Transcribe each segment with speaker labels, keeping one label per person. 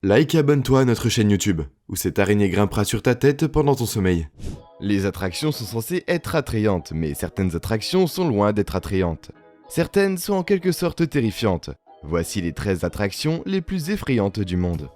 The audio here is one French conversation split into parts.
Speaker 1: Like et abonne-toi à notre chaîne YouTube, où cette araignée grimpera sur ta tête pendant ton sommeil.
Speaker 2: Les attractions sont censées être attrayantes, mais certaines attractions sont loin d'être attrayantes. Certaines sont en quelque sorte terrifiantes. Voici les 13 attractions les plus effrayantes du monde.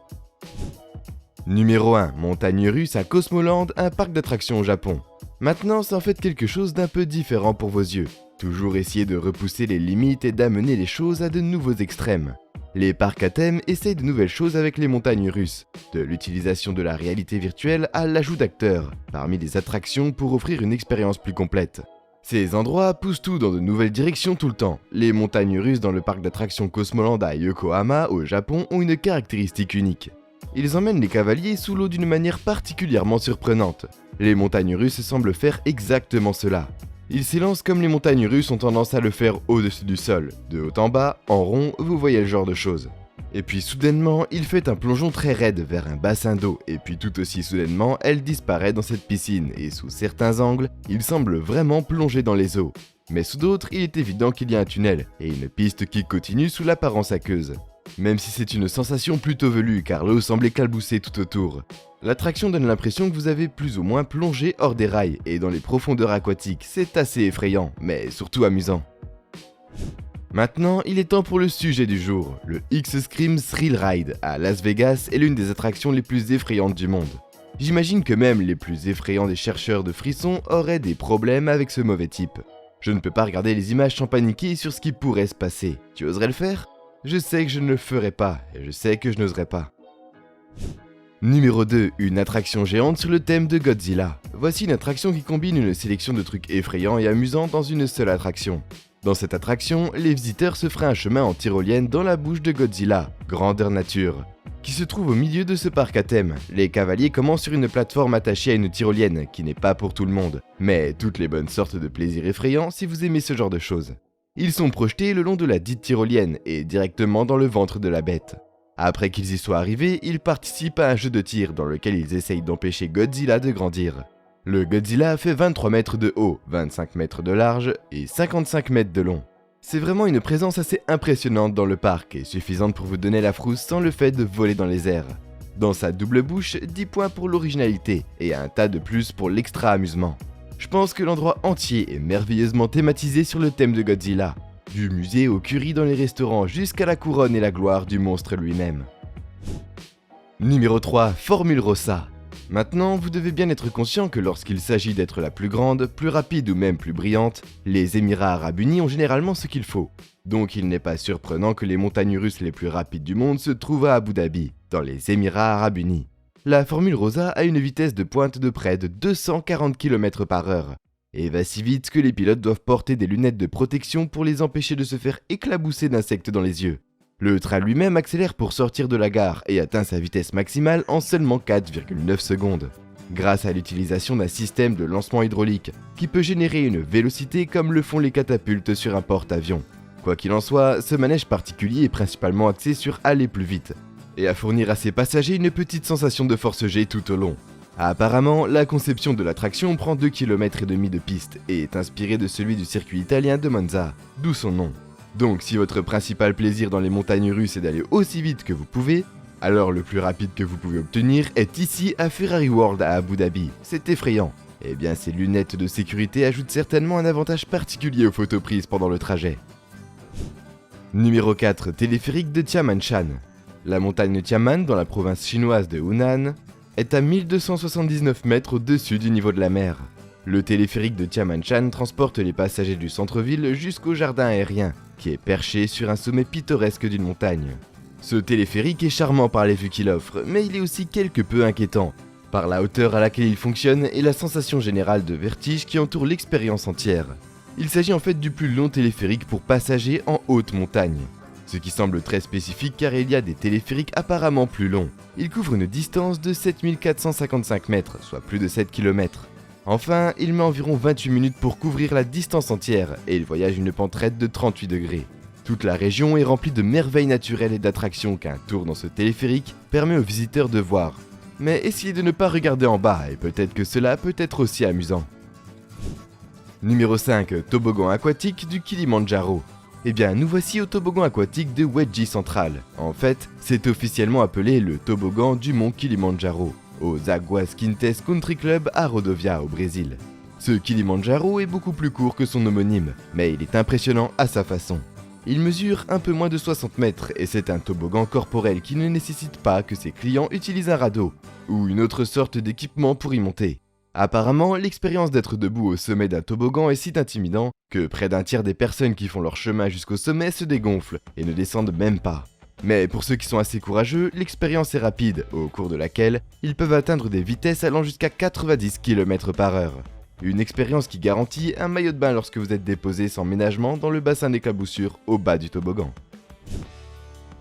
Speaker 2: Numéro 1. Montagne russe à Cosmoland, un parc d'attractions au Japon. Maintenant, c'est en fait quelque chose d'un peu différent pour vos yeux. Toujours essayer de repousser les limites et d'amener les choses à de nouveaux extrêmes. Les parcs à thème essayent de nouvelles choses avec les montagnes russes, de l'utilisation de la réalité virtuelle à l'ajout d'acteurs, parmi les attractions pour offrir une expérience plus complète. Ces endroits poussent tout dans de nouvelles directions tout le temps. Les montagnes russes dans le parc d'attractions Cosmoland à Yokohama, au Japon, ont une caractéristique unique. Ils emmènent les cavaliers sous l'eau d'une manière particulièrement surprenante. Les montagnes russes semblent faire exactement cela. Ils s'élancent comme les montagnes russes ont tendance à le faire au-dessus du sol. De haut en bas, en rond, vous voyez le genre de choses. Et puis soudainement, il fait un plongeon très raide vers un bassin d'eau, et puis tout aussi soudainement, elle disparaît dans cette piscine, et sous certains angles, il semble vraiment plonger dans les eaux. Mais sous d'autres, il est évident qu'il y a un tunnel, et une piste qui continue sous l'apparence aqueuse. Même si c'est une sensation plutôt velue car l'eau semble éclabousser tout autour. L'attraction donne l'impression que vous avez plus ou moins plongé hors des rails et dans les profondeurs aquatiques, c'est assez effrayant, mais surtout amusant. Maintenant, il est temps pour le sujet du jour. Le X-Scream Thrill Ride à Las Vegas est l'une des attractions les plus effrayantes du monde. J'imagine que même les plus effrayants des chercheurs de frissons auraient des problèmes avec ce mauvais type. Je ne peux pas regarder les images sans paniquer sur ce qui pourrait se passer. Tu oserais le faire ? Je sais que je ne le ferai pas, et je sais que je n'oserai pas. Numéro 2, une attraction géante sur le thème de Godzilla. Voici une attraction qui combine une sélection de trucs effrayants et amusants dans une seule attraction. Dans cette attraction, les visiteurs se feraient un chemin en tyrolienne dans la bouche de Godzilla, grandeur nature, qui se trouve au milieu de ce parc à thème. Les cavaliers commencent sur une plateforme attachée à une tyrolienne, qui n'est pas pour tout le monde, mais toutes les bonnes sortes de plaisirs effrayants si vous aimez ce genre de choses. Ils sont projetés le long de la dite tyrolienne et directement dans le ventre de la bête. Après qu'ils y soient arrivés, ils participent à un jeu de tir dans lequel ils essayent d'empêcher Godzilla de grandir. Le Godzilla fait 23 mètres de haut, 25 mètres de large et 55 mètres de long. C'est vraiment une présence assez impressionnante dans le parc et suffisante pour vous donner la frousse sans le fait de voler dans les airs. Dans sa double bouche, 10 points pour l'originalité et un tas de plus pour l'extra amusement. Je pense que l'endroit entier est merveilleusement thématisé sur le thème de Godzilla. Du musée au curry dans les restaurants jusqu'à la couronne et la gloire du monstre lui-même. Numéro 3, Formule Rossa. Maintenant, vous devez bien être conscient que lorsqu'il s'agit d'être la plus grande, plus rapide ou même plus brillante, les Émirats Arabes Unis ont généralement ce qu'il faut. Donc il n'est pas surprenant que les montagnes russes les plus rapides du monde se trouvent à Abu Dhabi, dans les Émirats Arabes Unis. La Formule Rossa a une vitesse de pointe de près de 240 km/h et va si vite que les pilotes doivent porter des lunettes de protection pour les empêcher de se faire éclabousser d'insectes dans les yeux. Le train lui-même accélère pour sortir de la gare et atteint sa vitesse maximale en seulement 4,9 secondes, grâce à l'utilisation d'un système de lancement hydraulique qui peut générer une vélocité comme le font les catapultes sur un porte-avions. Quoi qu'il en soit, ce manège particulier est principalement axé sur aller plus vite, et à fournir à ses passagers une petite sensation de force G tout au long. Apparemment, la conception de l'attraction prend 2,5 km de piste et est inspirée de celui du circuit italien de Monza, d'où son nom. Donc si votre principal plaisir dans les montagnes russes est d'aller aussi vite que vous pouvez, alors le plus rapide que vous pouvez obtenir est ici à Ferrari World à Abu Dhabi. C'est effrayant. Eh bien ces lunettes de sécurité ajoutent certainement un avantage particulier aux photos prises pendant le trajet. Numéro 4, téléphérique de Tianmanshan. La montagne Tianman, dans la province chinoise de Hunan, est à 1279 mètres au-dessus du niveau de la mer. Le téléphérique de Tianmanshan transporte les passagers du centre-ville jusqu'au jardin aérien, qui est perché sur un sommet pittoresque d'une montagne. Ce téléphérique est charmant par les vues qu'il offre, mais il est aussi quelque peu inquiétant, par la hauteur à laquelle il fonctionne et la sensation générale de vertige qui entoure l'expérience entière. Il s'agit en fait du plus long téléphérique pour passagers en haute montagne. Ce qui semble très spécifique car il y a des téléphériques apparemment plus longs. Il couvre une distance de 7455 mètres, soit plus de 7 km. Enfin, il met environ 28 minutes pour couvrir la distance entière et il voyage une pente raide de 38 degrés. Toute la région est remplie de merveilles naturelles et d'attractions qu'un tour dans ce téléphérique permet aux visiteurs de voir. Mais essayez de ne pas regarder en bas et peut-être que cela peut être aussi amusant. Numéro 5, toboggan aquatique du Kilimandjaro. Eh bien, nous voici au toboggan aquatique de Wedgie Central. En fait, c'est officiellement appelé le toboggan du mont Kilimandjaro, aux Águas Quintes Country Club à Rodovia, au Brésil. Ce Kilimandjaro est beaucoup plus court que son homonyme, mais il est impressionnant à sa façon. Il mesure un peu moins de 60 mètres et c'est un toboggan corporel qui ne nécessite pas que ses clients utilisent un radeau ou une autre sorte d'équipement pour y monter. Apparemment, l'expérience d'être debout au sommet d'un toboggan est si intimidant que près d'un tiers des personnes qui font leur chemin jusqu'au sommet se dégonflent et ne descendent même pas. Mais pour ceux qui sont assez courageux, l'expérience est rapide, au cours de laquelle ils peuvent atteindre des vitesses allant jusqu'à 90 km/h. Une expérience qui garantit un maillot de bain lorsque vous êtes déposé sans ménagement dans le bassin d'éclaboussure au bas du toboggan.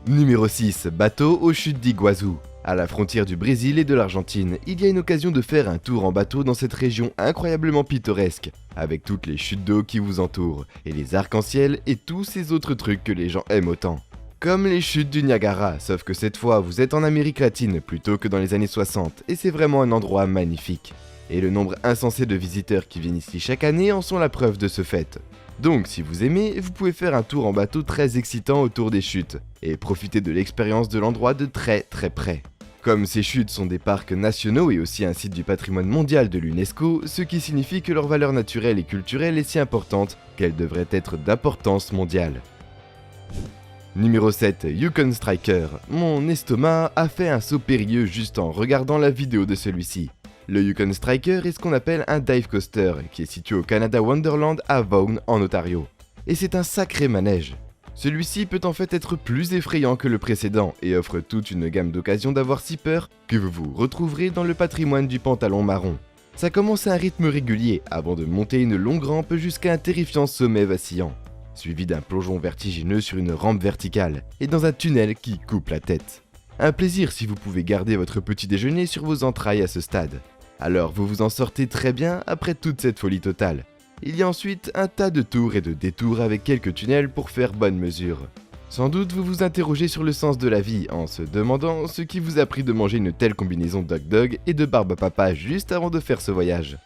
Speaker 2: Numéro 6. Bateau aux chutes d'Iguazu. À la frontière du Brésil et de l'Argentine, il y a une occasion de faire un tour en bateau dans cette région incroyablement pittoresque, avec toutes les chutes d'eau qui vous entourent, et les arcs-en-ciel et tous ces autres trucs que les gens aiment autant. Comme les chutes du Niagara, sauf que cette fois vous êtes en Amérique latine plutôt que dans les années 60, et c'est vraiment un endroit magnifique. Et le nombre insensé de visiteurs qui viennent ici chaque année en sont la preuve de ce fait. Donc si vous aimez, vous pouvez faire un tour en bateau très excitant autour des chutes, et profiter de l'expérience de l'endroit de très près. Comme ces chutes sont des parcs nationaux et aussi un site du patrimoine mondial de l'UNESCO, ce qui signifie que leur valeur naturelle et culturelle est si importante qu'elle devrait être d'importance mondiale. Numéro 7. Yukon Striker. Mon estomac a fait un saut périlleux juste en regardant la vidéo de celui-ci. Le Yukon Striker est ce qu'on appelle un dive coaster, qui est situé au Canada Wonderland à Vaughan en Ontario. Et c'est un sacré manège. Celui-ci peut en fait être plus effrayant que le précédent et offre toute une gamme d'occasions d'avoir si peur que vous vous retrouverez dans le patrimoine du pantalon marron. Ça commence à un rythme régulier avant de monter une longue rampe jusqu'à un terrifiant sommet vacillant, suivi d'un plongeon vertigineux sur une rampe verticale et dans un tunnel qui coupe la tête. Un plaisir si vous pouvez garder votre petit déjeuner sur vos entrailles à ce stade. Alors vous vous en sortez très bien après toute cette folie totale. Il y a ensuite un tas de tours et de détours avec quelques tunnels pour faire bonne mesure. Sans doute vous vous interrogez sur le sens de la vie en se demandant ce qui vous a pris de manger une telle combinaison d'hot dog et de barbe papa juste avant de faire ce voyage.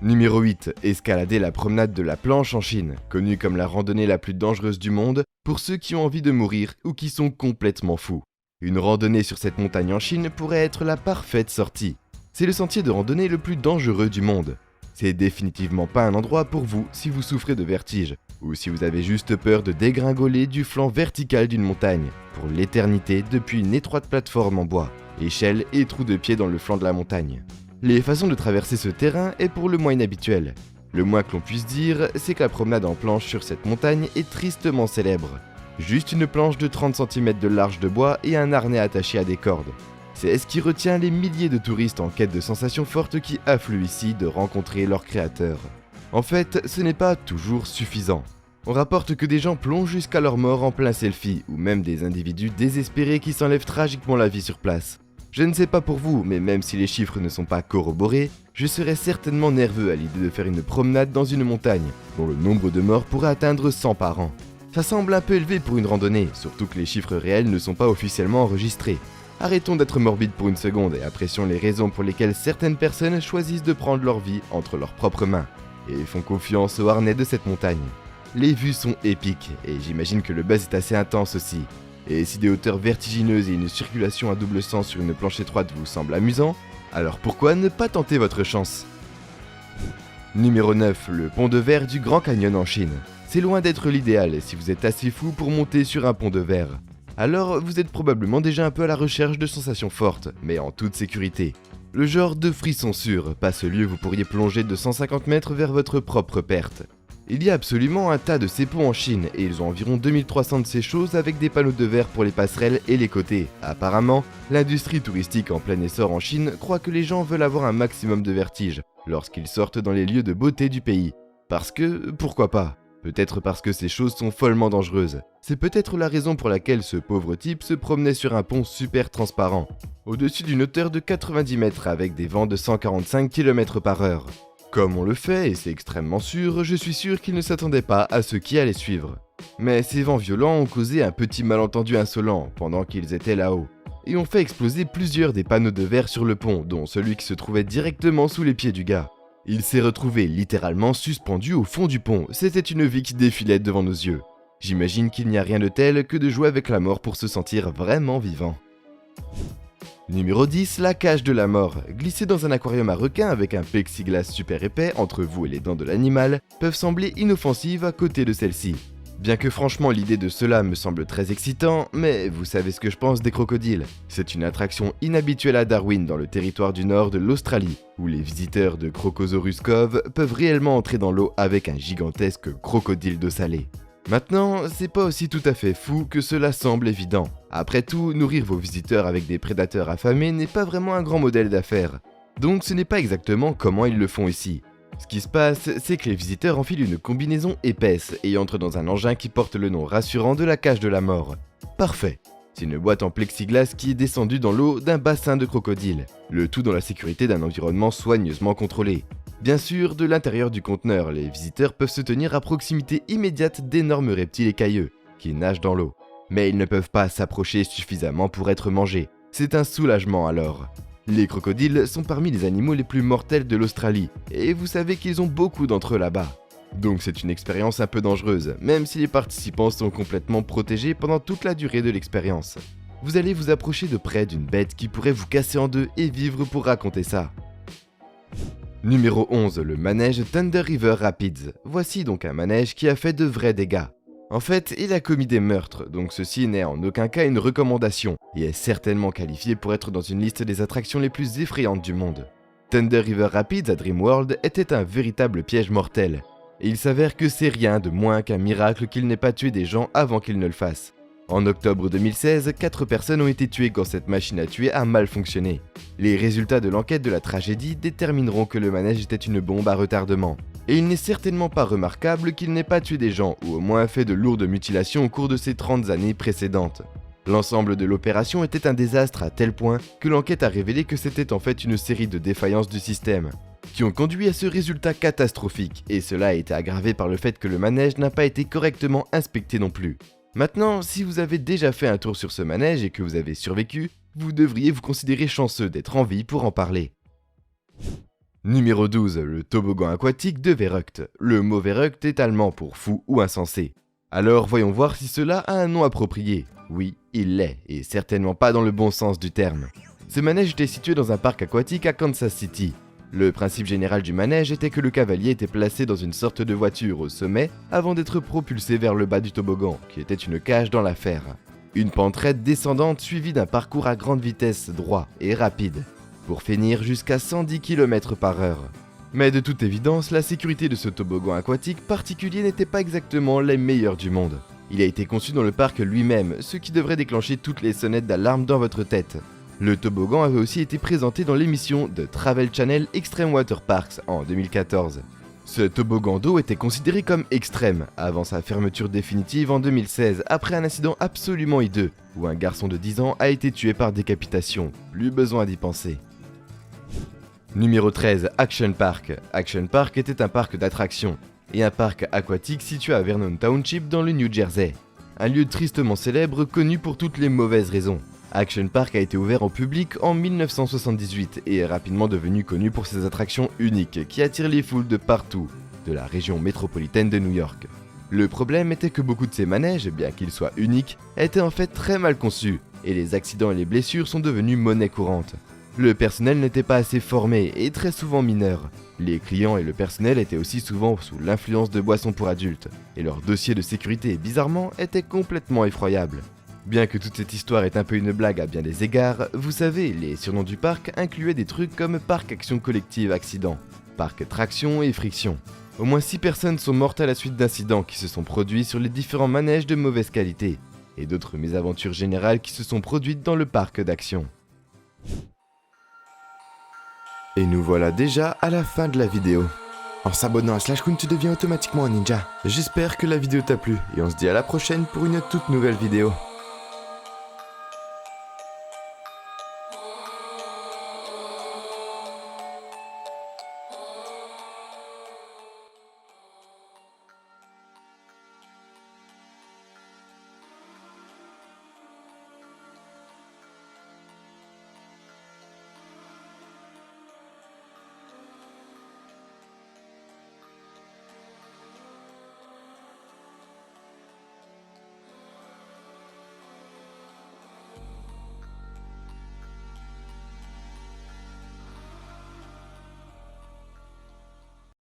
Speaker 2: Numéro 8. Escalader la promenade de la planche en Chine, connue comme la randonnée la plus dangereuse du monde pour ceux qui ont envie de mourir ou qui sont complètement fous. Une randonnée sur cette montagne en Chine pourrait être la parfaite sortie. C'est le sentier de randonnée le plus dangereux du monde. C'est définitivement pas un endroit pour vous si vous souffrez de vertige, ou si vous avez juste peur de dégringoler du flanc vertical d'une montagne, pour l'éternité depuis une étroite plateforme en bois, échelle et trou de pied dans le flanc de la montagne. Les façons de traverser ce terrain est pour le moins inhabituel. Le moins que l'on puisse dire, c'est que la promenade en planche sur cette montagne est tristement célèbre. Juste une planche de 30 cm de large de bois et un harnais attaché à des cordes. C'est ce qui retient les milliers de touristes en quête de sensations fortes qui affluent ici de rencontrer leur créateur. En fait, ce n'est pas toujours suffisant. On rapporte que des gens plongent jusqu'à leur mort en plein selfie, ou même des individus désespérés qui s'enlèvent tragiquement la vie sur place. Je ne sais pas pour vous, mais même si les chiffres ne sont pas corroborés, je serais certainement nerveux à l'idée de faire une promenade dans une montagne, dont le nombre de morts pourrait atteindre 100 par an. Ça semble un peu élevé pour une randonnée, surtout que les chiffres réels ne sont pas officiellement enregistrés. Arrêtons d'être morbides pour une seconde et apprécions les raisons pour lesquelles certaines personnes choisissent de prendre leur vie entre leurs propres mains et font confiance au harnais de cette montagne. Les vues sont épiques et j'imagine que le buzz est assez intense aussi. Et si des hauteurs vertigineuses et une circulation à double sens sur une planche étroite vous semblent amusants, alors pourquoi ne pas tenter votre chance? Numéro 9. Le pont de verre du Grand Canyon en Chine. C'est loin d'être l'idéal si vous êtes assez fou pour monter sur un pont de verre. Alors vous êtes probablement déjà un peu à la recherche de sensations fortes, mais en toute sécurité. Le genre de frisson sûr, pas celui où vous pourriez plonger de 150 mètres vers votre propre perte. Il y a absolument un tas de ces ponts en Chine et ils ont environ 2300 de ces choses avec des panneaux de verre pour les passerelles et les côtés. Apparemment, l'industrie touristique en plein essor en Chine croit que les gens veulent avoir un maximum de vertige lorsqu'ils sortent dans les lieux de beauté du pays. Parce que, pourquoi pas? Peut-être parce que ces choses sont follement dangereuses. C'est peut-être la raison pour laquelle ce pauvre type se promenait sur un pont super transparent, au-dessus d'une hauteur de 90 mètres avec des vents de 145 km/h. Comme on le fait, et c'est extrêmement sûr, je suis sûr qu'il ne s'attendait pas à ce qui allait suivre. Mais ces vents violents ont causé un petit malentendu insolent pendant qu'ils étaient là-haut, et ont fait exploser plusieurs des panneaux de verre sur le pont, dont celui qui se trouvait directement sous les pieds du gars. Il s'est retrouvé littéralement suspendu au fond du pont, c'était une vie qui défilait devant nos yeux. J'imagine qu'il n'y a rien de tel que de jouer avec la mort pour se sentir vraiment vivant. Numéro 10, la cage de la mort. Glisser dans un aquarium à requins avec un plexiglas super épais entre vous et les dents de l'animal peuvent sembler inoffensives à côté de celle-ci. Bien que franchement l'idée de cela me semble très excitant, mais vous savez ce que je pense des crocodiles. C'est une attraction inhabituelle à Darwin dans le territoire du nord de l'Australie, où les visiteurs de Crocosaurus Cove peuvent réellement entrer dans l'eau avec un gigantesque crocodile d'eau salée. Maintenant, c'est pas aussi tout à fait fou que cela semble évident. Après tout, nourrir vos visiteurs avec des prédateurs affamés n'est pas vraiment un grand modèle d'affaires. Donc ce n'est pas exactement comment ils le font ici. Ce qui se passe, c'est que les visiteurs enfilent une combinaison épaisse et entrent dans un engin qui porte le nom rassurant de la cage de la mort. Parfait. C'est une boîte en plexiglas qui est descendue dans l'eau d'un bassin de crocodile, le tout dans la sécurité d'un environnement soigneusement contrôlé. Bien sûr, de l'intérieur du conteneur, les visiteurs peuvent se tenir à proximité immédiate d'énormes reptiles écailleux, qui nagent dans l'eau. Mais ils ne peuvent pas s'approcher suffisamment pour être mangés. C'est un soulagement alors. Les crocodiles sont parmi les animaux les plus mortels de l'Australie, et vous savez qu'ils ont beaucoup d'entre eux là-bas. Donc c'est une expérience un peu dangereuse, même si les participants sont complètement protégés pendant toute la durée de l'expérience. Vous allez vous approcher de près d'une bête qui pourrait vous casser en deux et vivre pour raconter ça. Numéro 11, le manège Thunder River Rapids. Voici donc un manège qui a fait de vrais dégâts. En fait, il a commis des meurtres, donc ceci n'est en aucun cas une recommandation, et est certainement qualifié pour être dans une liste des attractions les plus effrayantes du monde. Thunder River Rapids à Dreamworld était un véritable piège mortel, et il s'avère que c'est rien de moins qu'un miracle qu'il n'ait pas tué des gens avant qu'il ne le fasse. En octobre 2016, 4 personnes ont été tuées quand cette machine à tuer a mal fonctionné. Les résultats de l'enquête de la tragédie détermineront que le manège était une bombe à retardement. Et il n'est certainement pas remarquable qu'il n'ait pas tué des gens ou au moins fait de lourdes mutilations au cours de ces 30 années précédentes. L'ensemble de l'opération était un désastre à tel point que l'enquête a révélé que c'était en fait une série de défaillances du système, qui ont conduit à ce résultat catastrophique, et cela a été aggravé par le fait que le manège n'a pas été correctement inspecté non plus. Maintenant, si vous avez déjà fait un tour sur ce manège et que vous avez survécu, vous devriez vous considérer chanceux d'être en vie pour en parler. Numéro 12, le toboggan aquatique de Verrückt. Le mot Verrückt est allemand pour fou ou insensé. Alors voyons voir si cela a un nom approprié. Oui, il l'est, et certainement pas dans le bon sens du terme. Ce manège était situé dans un parc aquatique à Kansas City. Le principe général du manège était que le cavalier était placé dans une sorte de voiture au sommet avant d'être propulsé vers le bas du toboggan, qui était une cage dans la fer. Une pente raide descendante suivie d'un parcours à grande vitesse droit et rapide, pour finir jusqu'à 110 km/h. Mais de toute évidence, la sécurité de ce toboggan aquatique particulier n'était pas exactement la meilleure du monde. Il a été conçu dans le parc lui-même, ce qui devrait déclencher toutes les sonnettes d'alarme dans votre tête. Le toboggan avait aussi été présenté dans l'émission de Travel Channel Extreme Water Parks en 2014. Ce toboggan d'eau était considéré comme extrême avant sa fermeture définitive en 2016 après un incident absolument hideux où un garçon de 10 ans a été tué par décapitation. Plus besoin d'y penser. Numéro 13, Action Park. Action Park était un parc d'attractions et un parc aquatique situé à Vernon Township dans le New Jersey. Un lieu tristement célèbre connu pour toutes les mauvaises raisons. Action Park a été ouvert au public en 1978 et est rapidement devenu connu pour ses attractions uniques qui attirent les foules de partout, de la région métropolitaine de New York. Le problème était que beaucoup de ces manèges, bien qu'ils soient uniques, étaient en fait très mal conçus et les accidents et les blessures sont devenus monnaie courante. Le personnel n'était pas assez formé et très souvent mineur. Les clients et le personnel étaient aussi souvent sous l'influence de boissons pour adultes et leur dossier de sécurité, bizarrement, était complètement effroyable. Bien que toute cette histoire est un peu une blague à bien des égards, vous savez, les surnoms du parc incluaient des trucs comme Parc Action Collective Accident, Parc Traction et Friction. Au moins 6 personnes sont mortes à la suite d'incidents qui se sont produits sur les différents manèges de mauvaise qualité, et d'autres mésaventures générales qui se sont produites dans le parc d'action.
Speaker 1: Et nous voilà déjà à la fin de la vidéo. En s'abonnant à SlashCoon, tu deviens automatiquement un ninja. J'espère que la vidéo t'a plu, et on se dit à la prochaine pour une toute nouvelle vidéo.